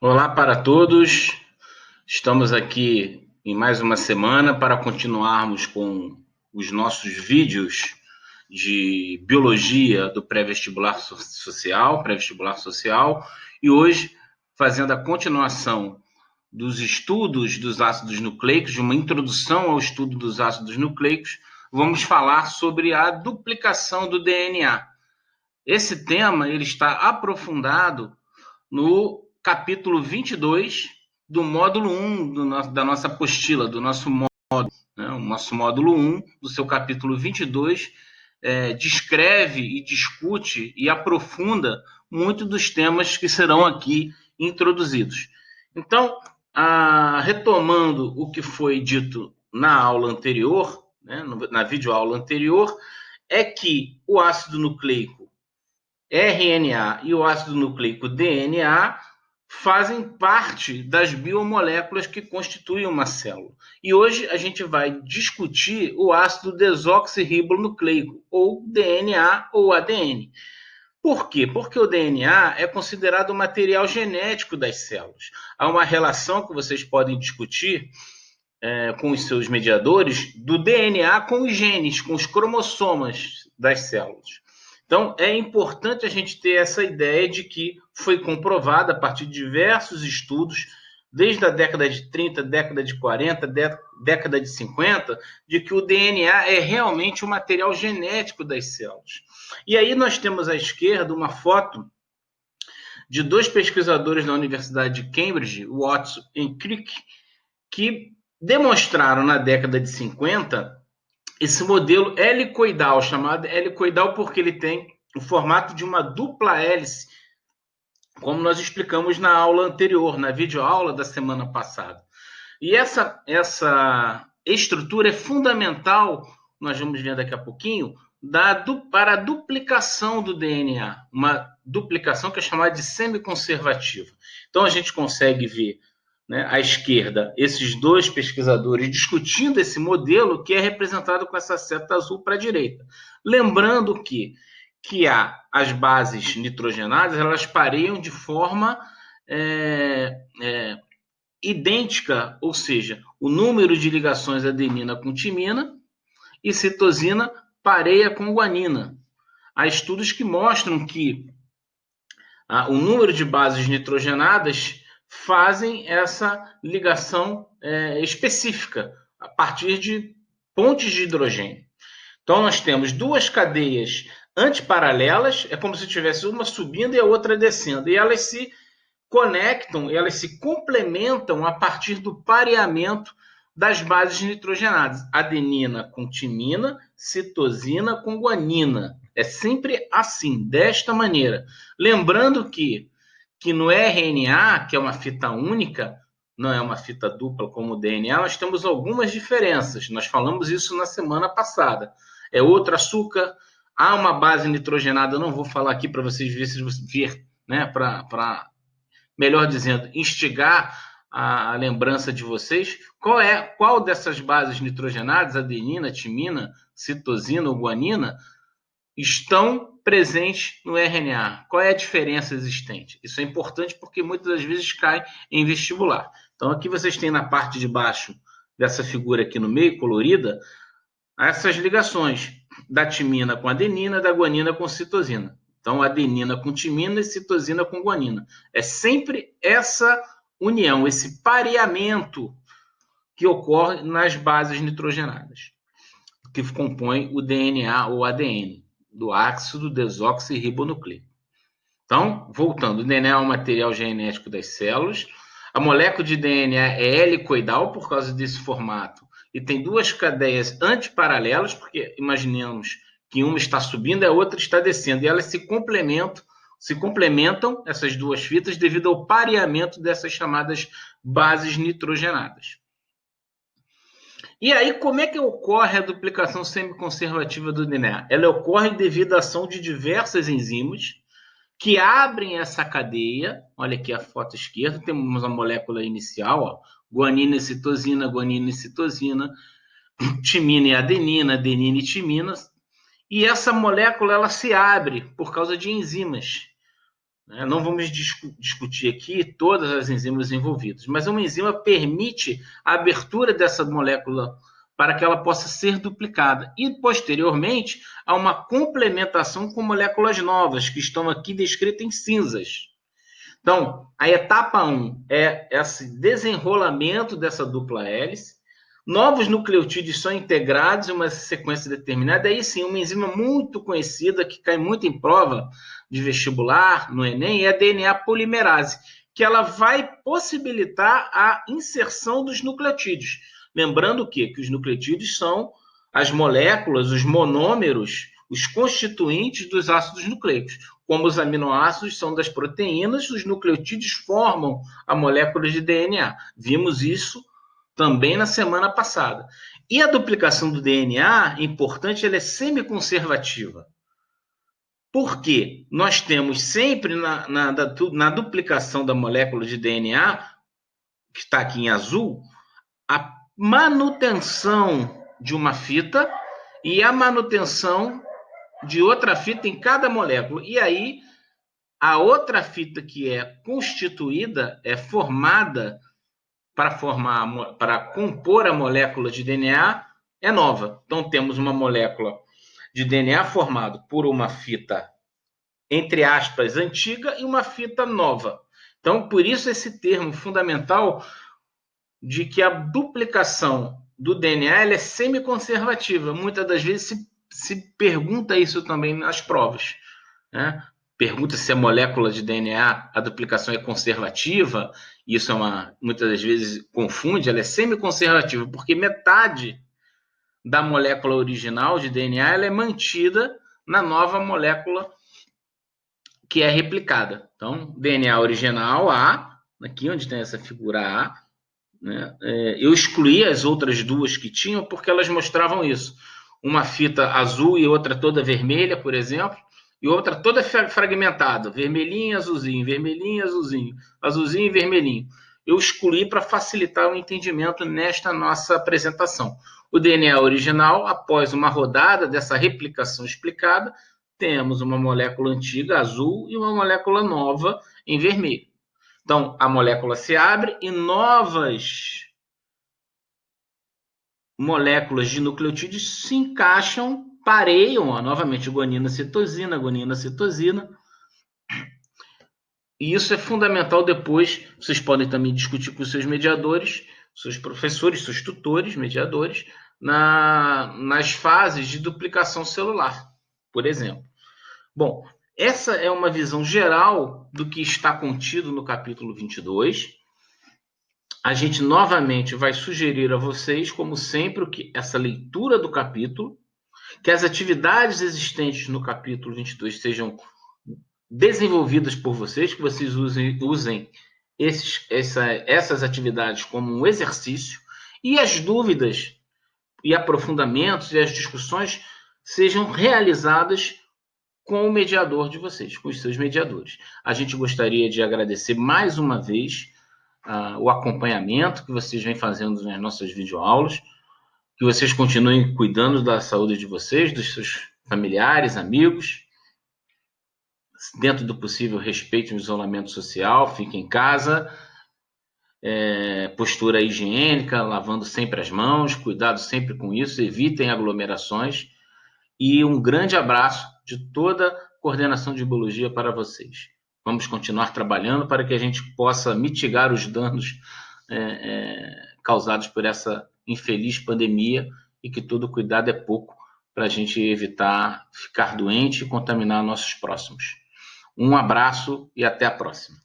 Olá para todos, estamos aqui em mais uma semana para continuarmos com os nossos vídeos de biologia do pré-vestibular social, e hoje fazendo a continuação dos estudos dos ácidos nucleicos, de uma introdução ao estudo dos ácidos nucleicos, vamos falar sobre a duplicação do DNA. Esse tema ele está aprofundado no capítulo 22 do módulo 1 da nossa apostila, do nosso módulo, né? O nosso módulo 1, do seu capítulo 22, descreve e discute e aprofunda muito dos temas que serão aqui introduzidos. Então, retomando o que foi dito na aula anterior, né, na videoaula anterior, é que o ácido nucleico RNA e o ácido nucleico DNA fazem parte das biomoléculas que constituem uma célula. E hoje a gente vai discutir o ácido desoxirribonucleico, ou DNA ou ADN. Por quê? Porque o DNA é considerado o material genético das células. Há uma relação que vocês podem discutir com os seus mediadores do DNA com os genes, com os cromossomas das células. Então, é importante a gente ter essa ideia de que foi comprovada a partir de diversos estudos, desde a década de 30, década de 40, década de 50, de que o DNA é realmente o material genético das células. E aí nós temos à esquerda uma foto de dois pesquisadores da Universidade de Cambridge, Watson e Crick, que demonstraram na década de 50 esse modelo helicoidal, chamado helicoidal porque ele tem o formato de uma dupla hélice, como nós explicamos na aula anterior, na videoaula da semana passada. E essa estrutura é fundamental, nós vamos ver daqui a pouquinho, para a duplicação do DNA, uma duplicação que é chamada de semiconservativa. Então a gente consegue ver, né, à esquerda, esses dois pesquisadores discutindo esse modelo que é representado com essa seta azul para a direita. Lembrando que as bases nitrogenadas, elas pareiam de forma idêntica, ou seja, o número de ligações adenina com timina e citosina pareia com guanina. Há estudos que mostram que o número de bases nitrogenadas fazem essa ligação específica a partir de pontes de hidrogênio. Então, nós temos duas cadeias antiparalelas, é como se tivesse uma subindo e a outra descendo, e elas se conectam, elas se complementam a partir do pareamento das bases nitrogenadas, adenina com timina, citosina com guanina. É sempre assim, desta maneira. Lembrando que no RNA, que é uma fita única, não é uma fita dupla como o DNA, nós temos algumas diferenças. Nós falamos isso na semana passada. É outro açúcar, há uma base nitrogenada, eu não vou falar aqui para vocês ver, né, para melhor dizendo, instigar a lembrança de vocês, qual dessas bases nitrogenadas, adenina, timina, citosina ou guanina, estão presentes no RNA? Qual é a diferença existente? Isso é importante porque muitas das vezes cai em vestibular. Então, aqui vocês têm na parte de baixo dessa figura aqui no meio, colorida, essas ligações da timina com adenina, da guanina com citosina. Então, adenina com timina e citosina com guanina. É sempre essa união, esse pareamento que ocorre nas bases nitrogenadas, que compõem o DNA ou ADN, do ácido desoxirribonucleico. Então, voltando, o DNA é um material genético das células. A molécula de DNA é helicoidal por causa desse formato e tem duas cadeias antiparalelas, porque imaginemos que uma está subindo e a outra está descendo, e elas se complementam essas duas fitas devido ao pareamento dessas chamadas bases nitrogenadas. E aí, como é que ocorre a duplicação semiconservativa do DNA? Ela ocorre devido à ação de diversas enzimas que abrem essa cadeia. Olha aqui a foto esquerda, temos a molécula inicial, ó, guanina e citosina, timina e adenina, adenina e timina. E essa molécula ela se abre por causa de enzimas. né? Não vamos discutir aqui todas as enzimas envolvidas, mas uma enzima permite a abertura dessa molécula para que ela possa ser duplicada. E, posteriormente, há uma complementação com moléculas novas, que estão aqui descritas em cinzas. Então, a etapa 1 é esse desenrolamento dessa dupla hélice. Novos nucleotídeos são integrados em uma sequência determinada. Aí sim, uma enzima muito conhecida, que cai muito em prova de vestibular, no Enem, é a DNA polimerase, que ela vai possibilitar a inserção dos nucleotídeos. Lembrando que os nucleotídeos são as moléculas, os monômeros, os constituintes dos ácidos nucleicos. Como os aminoácidos são das proteínas, os nucleotídeos formam a molécula de DNA. Vimos isso também na semana passada. E a duplicação do DNA, importante, ela é semiconservativa. Por quê? Nós temos sempre na duplicação da molécula de DNA, que está aqui em azul, a manutenção de uma fita e a manutenção de outra fita em cada molécula. E aí, a outra fita que é constituída, é formada para compor a molécula de DNA, é nova. Então, temos uma molécula de DNA formada por uma fita, entre aspas, antiga e uma fita nova. Então, por isso esse termo fundamental de que a duplicação do DNA ela é semiconservativa. Muitas das vezes se pergunta isso também nas provas, né? Pergunta se a molécula de DNA, a duplicação é conservativa. Isso muitas das vezes confunde, ela é semiconservativa, porque metade da molécula original de DNA ela é mantida na nova molécula que é replicada. Então, DNA original A, aqui onde tem essa figura A, né? Eu excluí as outras duas que tinham porque elas mostravam isso. Uma fita azul e outra toda vermelha, por exemplo, e outra toda fragmentada, vermelhinho, azulzinho, azulzinho e vermelhinho. Eu excluí para facilitar o entendimento nesta nossa apresentação. O DNA original, após uma rodada dessa replicação explicada, temos uma molécula antiga, azul, e uma molécula nova, em vermelho. Então, a molécula se abre e novas moléculas de nucleotídeos se encaixam, pareiam, novamente, guanina, citosina. E isso é fundamental depois. Vocês podem também discutir com seus mediadores, seus professores, seus tutores, mediadores, nas fases de duplicação celular, por exemplo. Bom, essa é uma visão geral do que está contido no capítulo 22. A gente novamente vai sugerir a vocês, como sempre, que essa leitura do capítulo, que as atividades existentes no capítulo 22 sejam desenvolvidas por vocês, que vocês usem essas atividades como um exercício, e as dúvidas e aprofundamentos e as discussões sejam realizadas com o mediador de vocês, com os seus mediadores. A gente gostaria de agradecer mais uma vez o acompanhamento que vocês vêm fazendo nas nossas videoaulas, que vocês continuem cuidando da saúde de vocês, dos seus familiares, amigos. Dentro do possível, respeitem o isolamento social, fiquem em casa, postura higiênica, lavando sempre as mãos, cuidado sempre com isso, evitem aglomerações, e um grande abraço de toda a coordenação de biologia para vocês. Vamos continuar trabalhando para que a gente possa mitigar os danos causados por essa infeliz pandemia, e que todo cuidado é pouco para a gente evitar ficar doente e contaminar nossos próximos. Um abraço e até a próxima.